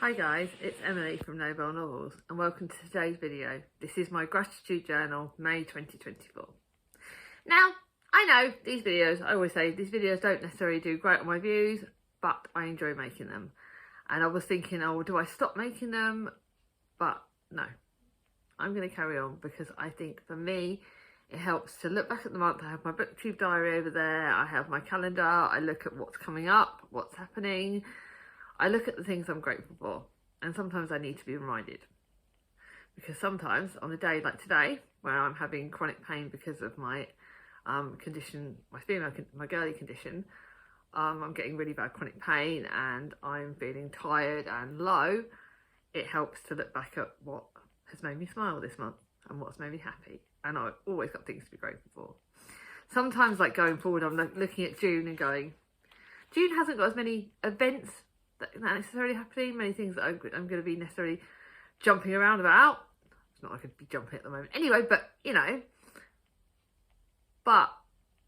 Hi guys, it's Emily from Nobel Novels and welcome to today's video. This is my gratitude journal, May 2024. Now, I know these videos, I always say these videos don't necessarily do great on my views, but I enjoy making them. And I was thinking, oh, do I stop making them? But no, I'm going to carry on because I think for me, it helps to look back at the month. I have my booktube diary over there, I have my calendar, I look at what's coming up, what's happening. I look at the things I'm grateful for, and sometimes I need to be reminded. Because sometimes on a day like today, where I'm having chronic pain because of my condition, my girly condition, I'm getting really bad chronic pain and I'm feeling tired and low, it helps to look back at what has made me smile this month and what's made me happy. And I've always got things to be grateful for. Sometimes, like going forward, I'm looking at June and going, June hasn't got as many events that necessarily happening, many things that I'm going to be necessarily jumping around about. It's not like I could be jumping at the moment anyway, but you know, but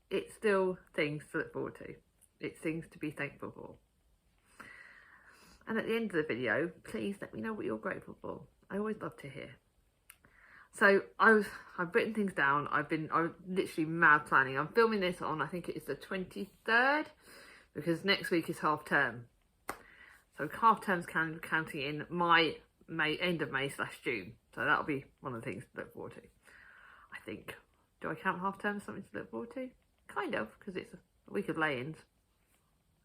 it's still things to look forward to. It's things to be thankful for. And at the end of the video, please let me know what you're grateful for. I always love to hear. So I've written things down. I'm literally mad planning. I'm filming this on, I think it is the 23rd, because next week is half term. So half term's counting in my end of May / June. So that'll be one of the things to look forward to, I think. Do I count half term as something to look forward to? Kind of, because it's a week of lay-ins.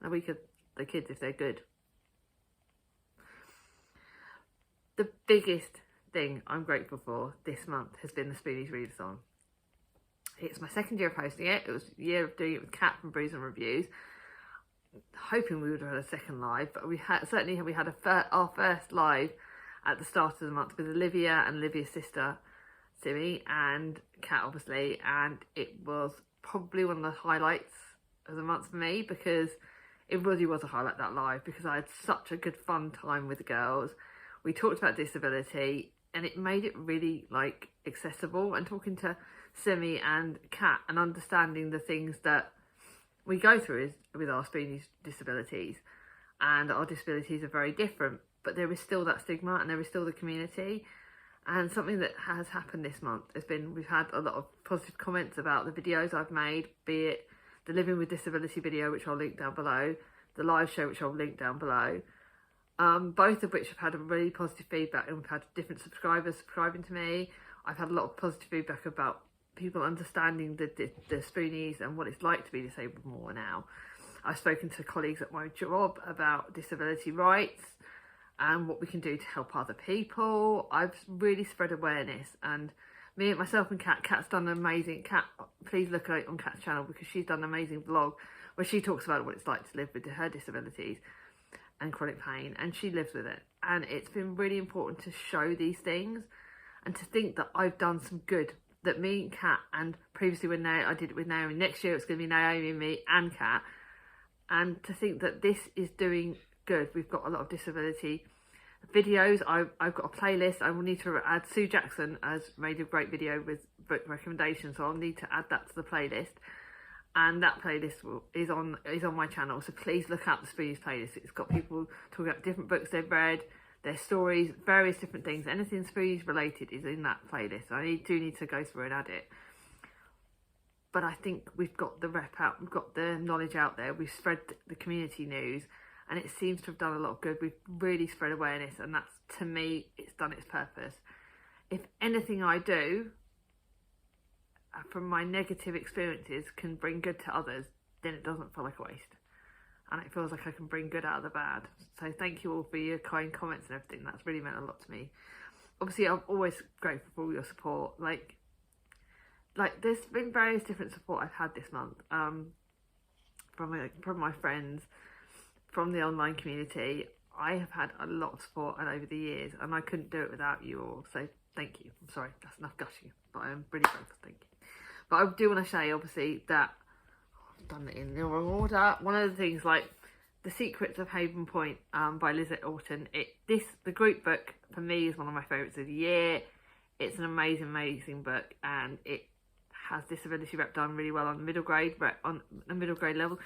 A week of the kids if they're good. The biggest thing I'm grateful for this month has been the Spoonies Readathon. It's my second year of hosting it. It was a year of doing it with Kat from Brews and Reviews. Hoping we would have had a second live, but we had our first live at the start of the month with Olivia and Olivia's sister Simi and Kat, obviously, and it was probably one of the highlights of the month for me, because it really was a highlight, that live, because I had such a good fun time with the girls. We talked about disability and it made it really like accessible, and talking to Simi and Kat and understanding the things that we go through with our Spoonies disabilities, and our disabilities are very different, but there is still that stigma and there is still the community. And something that has happened this month has been, we've had a lot of positive comments about the videos I've made, be it the Living with Disability video, which I'll link down below, the live show, which I'll link down below, both of which have had a really positive feedback, and we've had different subscribers subscribing to me. I've had a lot of positive feedback about people understanding the Spoonies and what it's like to be disabled more now. I've spoken to colleagues at my job about disability rights and what we can do to help other people. I've really spread awareness, and myself and Kat's done an amazing, Kat, please look at it on Kat's channel, because she's done an amazing vlog where she talks about what it's like to live with her disabilities and chronic pain, and she lives with it. And it's been really important to show these things and to think that I've done some good, that me and Kat, and previously when I did it with Naomi, next year it's going to be Naomi, me and Kat, and to think that this is doing good. We've got a lot of disability videos. I've got a playlist. I will need to add, Sue Jackson has made a great video with book recommendations, so I'll need to add that to the playlist, and that playlist is on my channel, so please look out the Spoonies playlist. It's got people talking about different books they've read, their stories, various different things. Anything Spoonies related is in that playlist. I do need to go through and add it. But I think we've got the rep out, we've got the knowledge out there, we've spread the community news, and it seems to have done a lot of good. We've really spread awareness, and that's, to me, it's done its purpose. If anything I do from my negative experiences can bring good to others, then it doesn't feel like a waste. And it feels like I can bring good out of the bad. So thank you all for your kind comments and everything. That's really meant a lot to me. Obviously, I'm always grateful for all your support. Like there's been various different support I've had this month, from my friends, from the online community. I have had a lot of support and over the years, and I couldn't do it without you all. So thank you. I'm sorry, that's enough gushing, but I'm really grateful. Thank you. But I do want to say, obviously, that done it in the wrong order. One of the things, like The Secrets of Haven Point by Lizette Orton, the group book for me is one of my favourites of the year. It's an amazing book, and it has disability rep done really well on the middle grade level.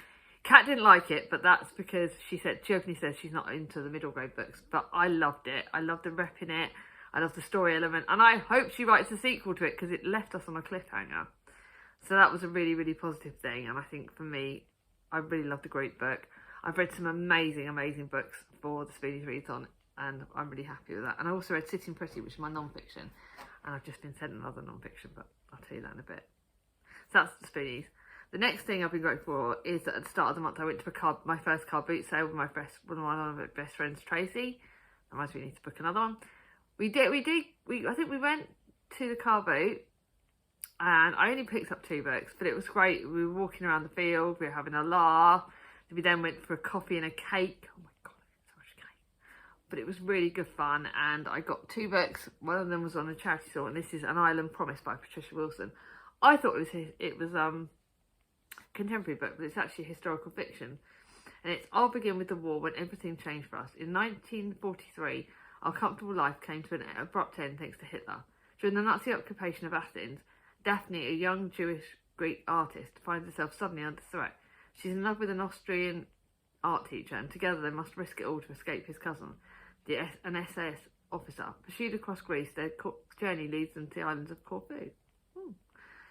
Kat didn't like it, but that's because she openly says she's not into the middle grade books. But I loved it. I loved the rep in it. I loved the story element. And I hope she writes a sequel to it because it left us on a cliffhanger. So that was a really, really positive thing. And I think for me, I really loved the great book. I've read some amazing, amazing books for the Spoonies Readathon, and I'm really happy with that. And I also read Sitting Pretty, which is my non-fiction. And I've just been sent another non-fiction, but I'll tell you that in a bit. So that's the Spoonies. The next thing I've been grateful for is that at the start of the month I went to my first car boot sale with one of my best friends, Tracy. That reminds me, we need to book another one. I think we went to the car boot and I only picked up 2 books, but it was great. We were walking around the field, we were having a laugh. We then went for a coffee and a cake. Oh my God, I ate so much cake. But it was really good fun, and I got 2 books. One of them was on a charity store, and this is An Island Promise by Patricia Wilson. I thought it was contemporary book, but it's actually historical fiction. And it's I'll Begin with the War When Everything Changed for Us. In 1943, our comfortable life came to an abrupt end thanks to Hitler. During the Nazi occupation of Athens, Daphne, a young Jewish Greek artist, finds herself suddenly under threat. She's in love with an Austrian art teacher, and together they must risk it all to escape his cousin, an SAS officer. Pursued across Greece, their journey leads them to the islands of Corfu.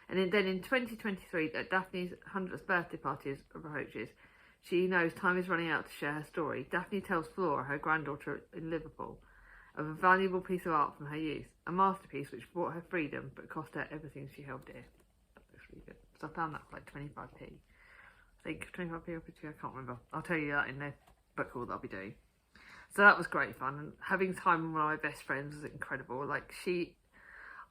And then in 2023, at Daphne's 100th birthday party approaches, she knows time is running out to share her story. Daphne tells Flora, her granddaughter in Liverpool, of a valuable piece of art from her youth, a masterpiece which brought her freedom but cost her everything she held dear. That looks really good. So I found that for like 25p. I think 25p or 50p, I can't remember. I'll tell you that in the book haul that I'll be doing. So that was great fun, and having time with one of my best friends was incredible.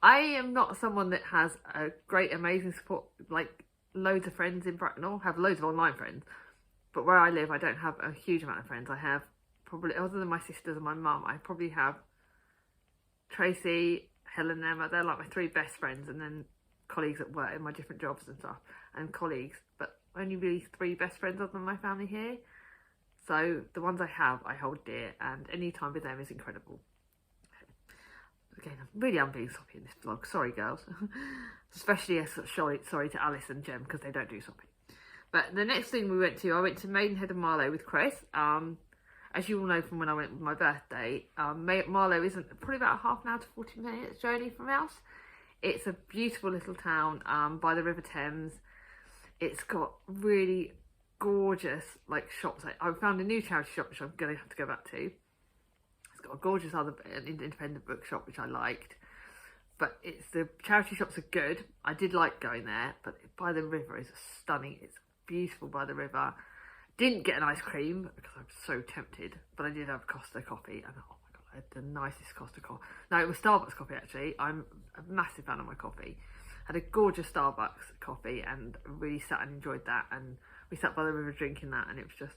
I am not someone that has a great, amazing support, like loads of friends in Bracknell. I have loads of online friends, but where I live, I don't have a huge amount of friends. I have probably, other than my sisters and my mum, I probably have Tracy, Helen and Emma. They're like my 3 best friends, and then colleagues at work in my different jobs and stuff, and colleagues, but only really 3 best friends other than my family here. So the ones I have, I hold dear, and any time with them is incredible. Again, I'm being soppy in this vlog. Sorry, girls. Especially sorry to Alice and Jem, because they don't do soppy. But the next thing I went to Maidenhead and Marlow with Chris. As you all know from when I went with my birthday, Marlow isn't probably about a half an hour to 40 minutes journey from us. It's a beautiful little town by the River Thames. It's got really gorgeous shops. I found a new charity shop which I'm going to have to go back to. It's got a gorgeous other independent bookshop which I liked. But the charity shops are good. I did like going there, but by the river is stunning. It's beautiful by the river. Didn't get an ice cream because I'm so tempted, but I did have Costa coffee, and oh my God, I had the nicest Costa coffee. No, it was Starbucks coffee actually. I'm a massive fan of my coffee. Had a gorgeous Starbucks coffee and really sat and enjoyed that, and we sat by the river drinking that, and it was just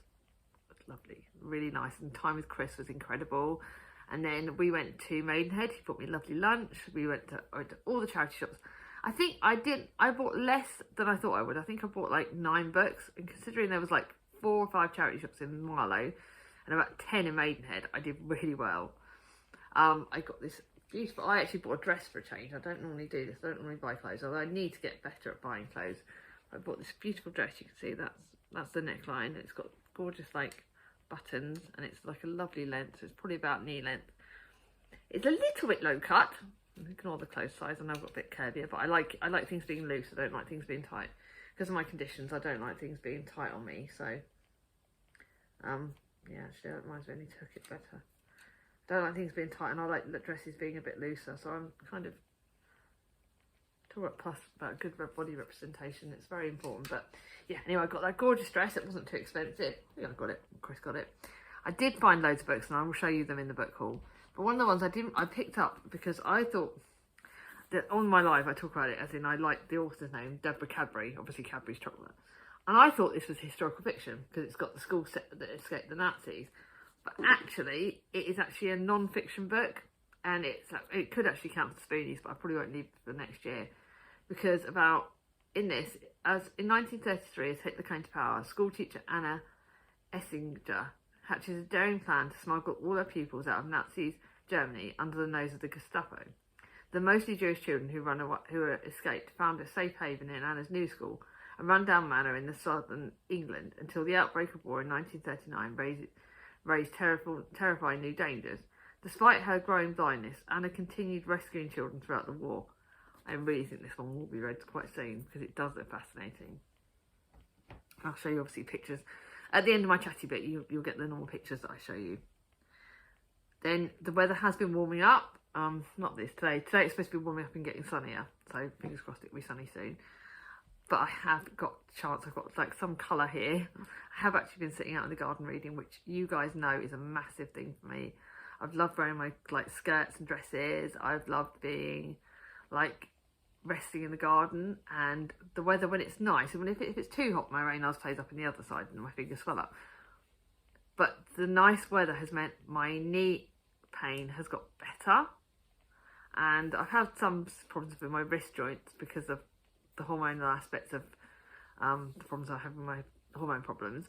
lovely, really nice, and time with Chris was incredible. And then we went to Maidenhead. He bought me a lovely lunch. We went to all the charity shops. I think I bought less than I thought I would. I think I bought 9 books, and considering there was 4 or 5 charity shops in Marlow and about 10 in Maidenhead, I did really well. I got this beautiful, I actually bought a dress for a change. I don't normally do this, I don't normally buy clothes, although I need to get better at buying clothes. I bought this beautiful dress. You can see that's the neckline. It's got gorgeous buttons, and it's a lovely length, so it's probably about knee length. It's a little bit low cut, ignore the clothes size, I know I've got a bit curvier, but I like things being loose. I don't like things being tight. Because of my conditions, I don't like things being tight on me, so yeah, actually that reminds me, I need to hook it better. I don't like things being tight, and I like the dresses being a bit looser, so I'm kind of plus about good body representation. It's very important. But yeah, anyway, I got that gorgeous dress. It wasn't too expensive. I think I got it. Chris got it. I did find loads of books, and I will show you them in the book haul. But one of the ones I picked up because I thought that on my live I talk about it as in I like the author's name, Deborah Cadbury, obviously Cadbury's chocolate. And I thought this was historical fiction because it's got the school set that escaped the Nazis. But actually, it is actually a non-fiction book, and it could actually count for Spoonies, but I probably won't leave it for next year. Because in 1933, as Hitler came to power, school teacher Anna Essinger hatches a daring plan to smuggle all her pupils out of Nazi Germany under the nose of the Gestapo. The mostly Jewish children who escaped found a safe haven in Anna's new school, a rundown manor in the southern England until the outbreak of war in 1939 raised terrifying new dangers. Despite her growing blindness, Anna continued rescuing children throughout the war. I really think this one will be read quite soon because it does look fascinating. I'll show you obviously pictures. At the end of my chatty bit, you'll get the normal pictures that I show you. Then the weather has been warming up. Not this today. Today it's supposed to be warming up and getting sunnier. So fingers crossed it'll be sunny soon. But I have got a chance. I've got like some colour here. I have actually been sitting out in the garden reading, which you guys know is a massive thing for me. I've loved wearing my like skirts and dresses. I've loved being like resting in the garden, and the weather when it's nice. And if it's too hot, my rain plays up in the other side and my fingers swell up. But the nice weather has meant my knee pain has got better, and I've had some problems with my wrist joints because of the hormonal aspects of the problems I have with my hormone problems.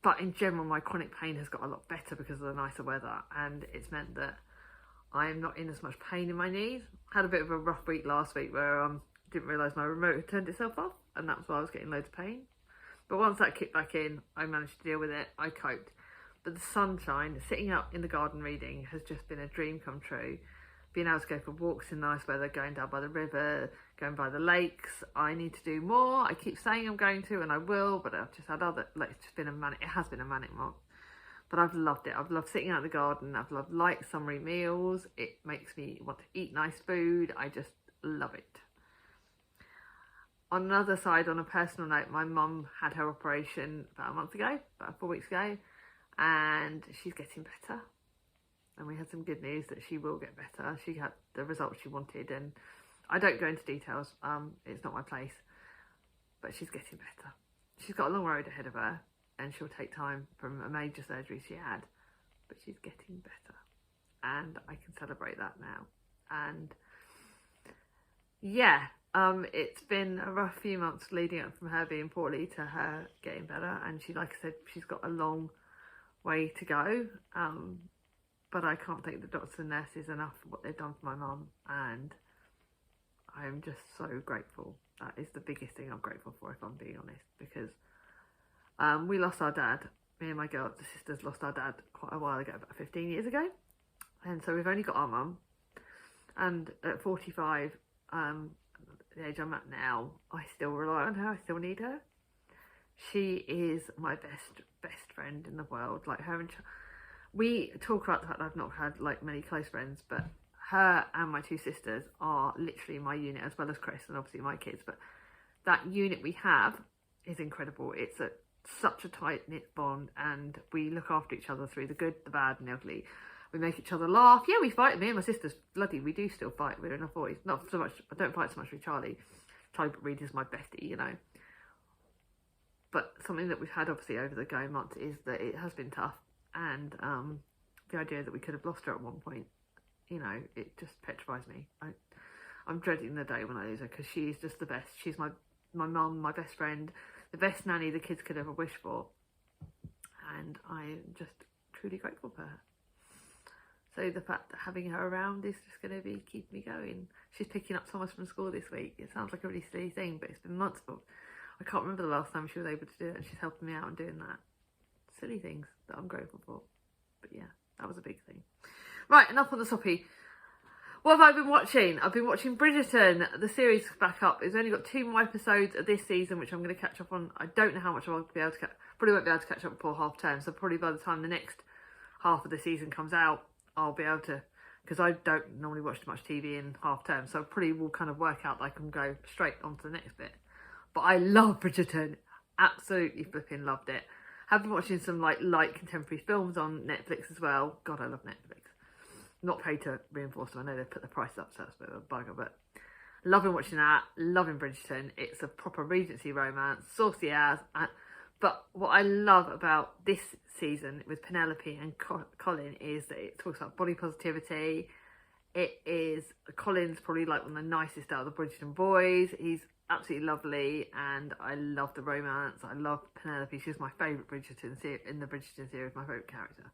But in general, my chronic pain has got a lot better because of the nicer weather, and it's meant that I'm not in as much pain in my knees. Had a bit of a rough week last week where I didn't realise my remote had turned itself off, and that's why I was getting loads of pain. But once that kicked back in, I managed to deal with it. I coped. But the sunshine, sitting out in the garden reading, has just been a dream come true. Being able to go for walks in nice weather, going down by the river, going by the lakes. I need to do more. I keep saying I'm going to, and I will, but I've just had it's just been it has been a manic month. But I've loved it. I've loved sitting out in the garden. I've loved light summery meals. It makes me want to eat nice food. I just love it. On another side, on a personal note, my mum had her operation about 4 weeks ago, and she's getting better. And we had some good news that she will get better. She had the results she wanted, and I don't go into details. It's not my place, but she's getting better. She's got a long road ahead of her, and she'll take time from a major surgery she had, but she's getting better, and I can celebrate that now. And yeah, it's been a rough few months leading up from her being poorly to her getting better, and she, like I said, she's got a long way to go. But I can't thank the doctors and nurses enough for what they've done for my mum, and I'm just so grateful. That is the biggest thing I'm grateful for, if I'm being honest, because we lost our dad. Me and my the sisters lost our dad quite a while ago, about 15 years ago, and so we've only got our mum. And at 45, the age I'm at now, I still rely on her. I still need her. She is my best friend in the world. Like her and we talk about the fact that I've not had like many close friends, but her and my two sisters are literally my unit, as well as Chris and obviously my kids. But that unit we have is incredible. It's such a tight-knit bond, and we look after each other through the good, the bad and the ugly. We make each other laugh. Yeah, we fight. Me and my sisters, we do still fight. We're in our 40s. Not so much, I don't fight so much with Charlie. Charlie Reed is my bestie, you know. But something that we've had obviously over the going months is that it has been tough. And the idea that we could have lost her at one point, you know, it just petrifies me. I'm dreading the day when I lose her, because she is just the best. She's my mum, my best friend, the best nanny the kids could ever wish for. And I'm just truly grateful for her. So the fact that having her around is just going to be keeping me going. She's picking up Thomas from school this week. It sounds like a really silly thing, but it's been months. But I can't remember the last time she was able to do it, and she's helping me out and doing that. Silly things that I'm grateful for. But yeah, that was a big thing. Right, enough on the soppy. What have I been watching? I've been watching Bridgerton. The series is back up. It's only got 2 more episodes of this season, which I'm going to catch up on. I don't know how much I'll be able to catch. Probably won't be able to catch up before half term. So probably by the time the next half of the season comes out, I'll be able to, because I don't normally watch too much TV in half term. So I probably will kind of work out that I can go straight on to the next bit. But I love Bridgerton. Absolutely flipping loved it. Have been watching some like light contemporary films on Netflix as well. God, I love Netflix. Not paid to reinforce them. I know they've put the price up, so that's a bit of a bugger, but loving watching that. Loving Bridgerton. It's a proper Regency romance, saucy as. But what I love about this season with Penelope and Colin is that it talks about body positivity. It is, Colin's probably like one of the nicest out of the Bridgerton boys. He's absolutely lovely, and I love the romance. I love Penelope. She's my favourite in the Bridgerton series, my favourite character.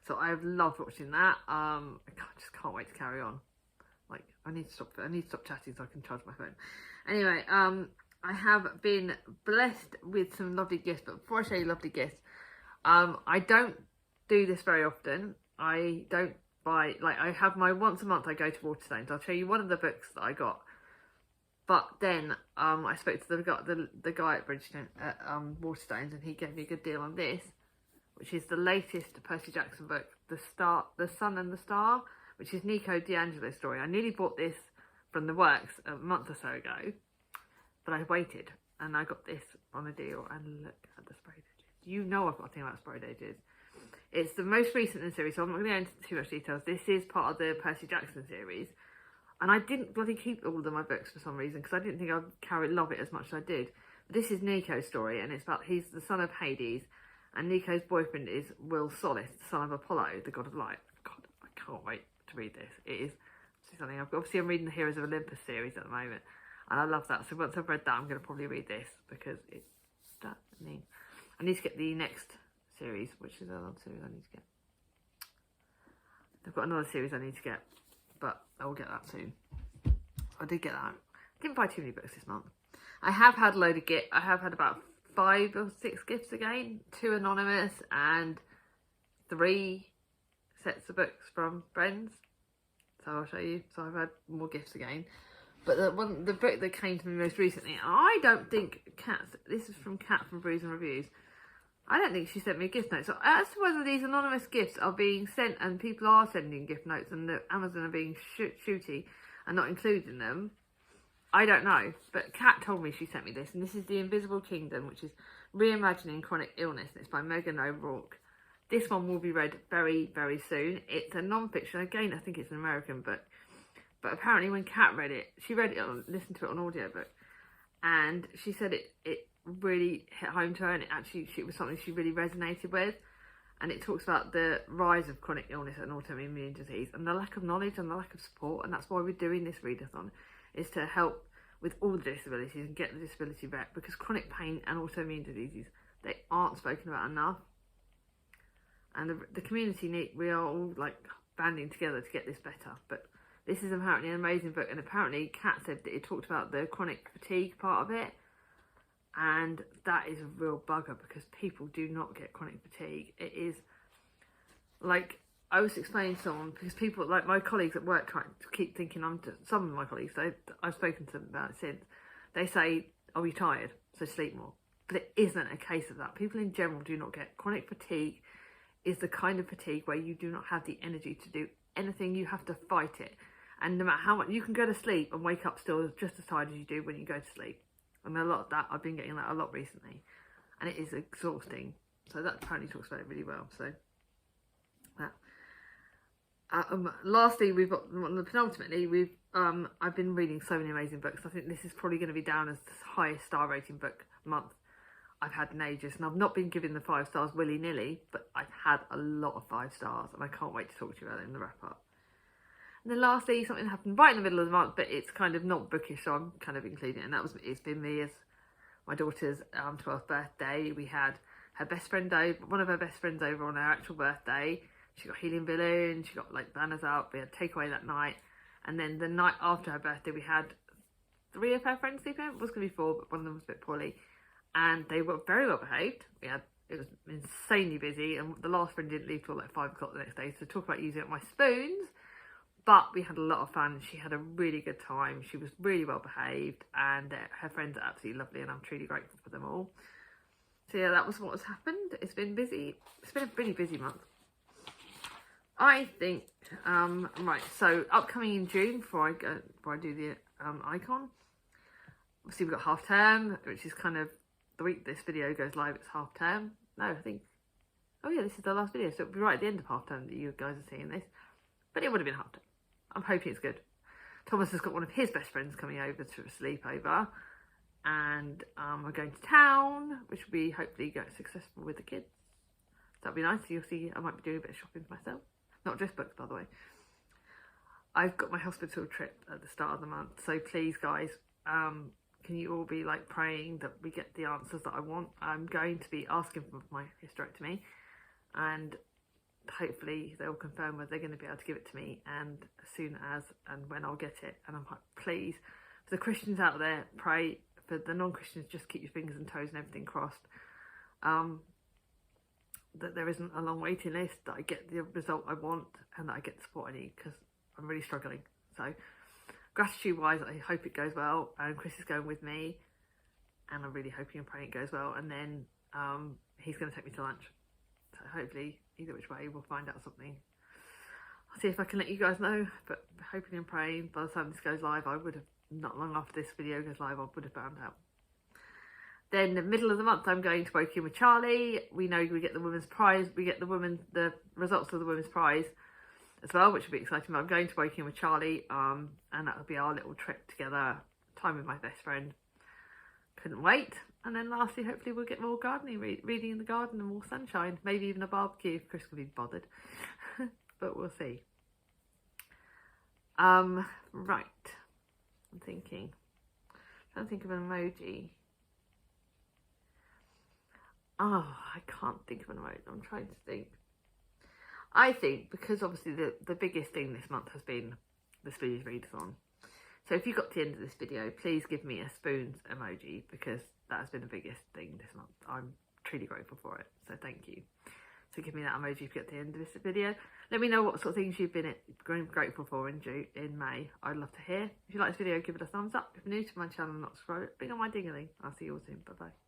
So I've loved watching that. I just can't wait to carry on. Like, I need to stop chatting so I can charge my phone. Anyway, I have been blessed with some lovely gifts, but before I show you lovely gifts, I don't do this very often. I don't buy, like, I have my once a month I go to Waterstones. I'll show you one of the books that I got. But then I spoke to the guy at Bridgestone at Waterstones, and he gave me a good deal on this, which is the latest Percy Jackson book, The Sun and the Star, which is Nico D'Angelo's story. I nearly bought this from the works a month or so ago, but I waited, and I got this on a deal, and look at the sprayed edges. You know I've got a thing about sprayed edges. It's the most recent in the series, so I'm not going to go into too much details. This is part of the Percy Jackson series, and I didn't bloody keep all of my books for some reason, because I didn't think I'd love it as much as I did. But this is Nico's story, and it's about, he's the son of Hades, and Nico's boyfriend is Will Solis, the son of Apollo, the god of light. God, I can't wait to read this. It is something. Obviously, I'm reading the Heroes of Olympus series at the moment, and I love that. So once I've read that, I'm going to probably read this, because it's stunning. I need to get the next series, which is another series I need to get. They've got another series I need to get, but I will get that soon. I did get that. Didn't buy too many books this month. I have had a load of gifts. I have had about 5 or 6 gifts again. 2 anonymous and 3 sets of books from friends. So I'll show you. So I've had more gifts again. But the book that came to me most recently, I don't think this is from Kat from Brews and Reviews. I don't think she sent me a gift note. So as to whether these anonymous gifts are being sent and people are sending gift notes and the Amazon are being shooty and not including them, I don't know. But Kat told me she sent me this, and this is The Invisible Kingdom, which is Reimagining Chronic Illness, and it's by Megan O'Rourke. This one will be read very, very soon. It's a non-fiction. Again, I think it's an American book. But apparently when Kat read it, she read it listened to it on audiobook, and she said it really hit home to her, and it was something she really resonated with. And it talks about the rise of chronic illness and autoimmune disease, and the lack of knowledge and the lack of support. And that's why we're doing this readathon, is to help with all the disabilities and get the disability back, because chronic pain and autoimmune diseases, they aren't spoken about enough. And the community we are all like banding together to get this better. But this is apparently an amazing book, and apparently Kat said that it talked about the chronic fatigue part of it, and that is a real bugger, because people do not get chronic fatigue. It is like, I was explaining to someone, because people, like my colleagues at work, keep thinking some of my colleagues, I've spoken to them about it since, they say, oh, you're tired, so sleep more. But it isn't a case of that. People in general do not get chronic fatigue. Is the kind of fatigue where you do not have the energy to do anything. You have to fight it. And no matter how much, you can go to sleep and wake up still just as tired as you do when you go to sleep. And a lot of that, I've been getting that a lot recently. And it is exhausting. So that apparently talks about it really well. So, lastly, we've got, penultimately, I've been reading so many amazing books. I think this is probably going to be down as the highest star rating book month I've had in ages, and I've not been given the 5 stars willy-nilly, but I've had a lot of 5 stars, and I can't wait to talk to you about it in the wrap-up. And then lastly, something happened right in the middle of the month, but it's kind of not bookish, so I'm kind of including it, and it's been me as my daughter's 12th birthday. We had her best friend over, one of her best friends over on her actual birthday. She got helium balloons, she got like banners out, we had takeaway that night, and then the night after her birthday we had 3 of her friends sleeping. It was going to be 4, but one of them was a bit poorly, and they were very well behaved. It was insanely busy, and the last friend didn't leave till like 5 o'clock the next day, so talk about using up my spoons. But we had a lot of fun. She had a really good time. She was really well behaved, and her friends are absolutely lovely, and I'm truly grateful for them all. So yeah, that was what has happened. It's been busy. It's been a really busy month, I think. Right, so upcoming in June, before I do the icon, obviously we've got half term, which is kind of the week this video goes live, it's half term. No, I think, oh yeah, this is the last video, so it'll be right at the end of half term that you guys are seeing this, but it would have been half term. I'm hoping it's good. Thomas has got one of his best friends coming over to a sleepover, and we're going to town, which will be hopefully successful with the kids. That'll be nice. You'll see I might be doing a bit of shopping for myself. Not just books, by the way. I've got my hospital trip at the start of the month, so please guys, can you all be like praying that we get the answers that I want? I'm going to be asking for my hysterectomy, and hopefully they'll confirm whether they're going to be able to give it to me, and as soon as and when I'll get it. And I'm like, please, for the Christians out there, pray for the non-Christians, just keep your fingers and toes and everything crossed. That there isn't a long waiting list, that I get the result I want, and that I get the support I need, because I'm really struggling. So gratitude wise, I hope it goes well, and Chris is going with me, and I'm really hoping and praying it goes well. And then he's going to take me to lunch, so hopefully either which way we'll find out something. I'll see if I can let you guys know, but hoping and praying by the time this goes live, I would have, not long after this video goes live, I would have found out. Then the middle of the month, I'm going to Woking with Charlie. We know we get the women's prize. We get the results of the women's prize as well, which will be exciting. But I'm going to Woking with Charlie, and that will be our little trip together, time with my best friend. Couldn't wait. And then lastly, hopefully we'll get more gardening, reading in the garden, and more sunshine. Maybe even a barbecue if Chris can be bothered. But we'll see. Right. I'm trying to think of an emoji. Oh, I can't think of an emoji. I'm trying to think. I think because obviously the biggest thing this month has been the Spoonies Readathon. So if you got to the end of this video, please give me a spoons emoji, because that has been the biggest thing this month. I'm truly grateful for it. So thank you. So give me that emoji if you get to the end of this video. Let me know what sort of things you've been grateful for in May. I'd love to hear. If you like this video, give it a thumbs up. If you're new to my channel and not subscribed, bring on my ding-a-ling. I'll see you all soon. Bye bye.